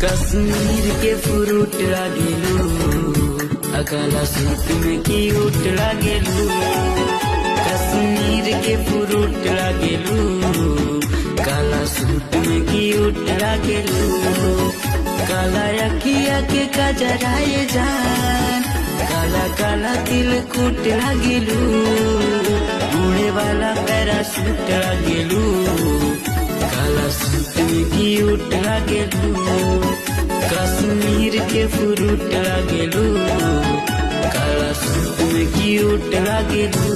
कश्मीर के फ्रूट लागेलू, काला सूट में क्यूट लागेलू। कश्मीर के फ्रूट लागेलू, काला सूट में क्यूट लागेलू। काला अखिया के कजराए जान, काला काला तिल कूट लागेलू। उड़े वाला पैराशूट लागेलू, काला सूट में क्यूट लागेलू। कश्मीर के फ्रूट लागेलू, काला सूट में क्यूट लागेलू।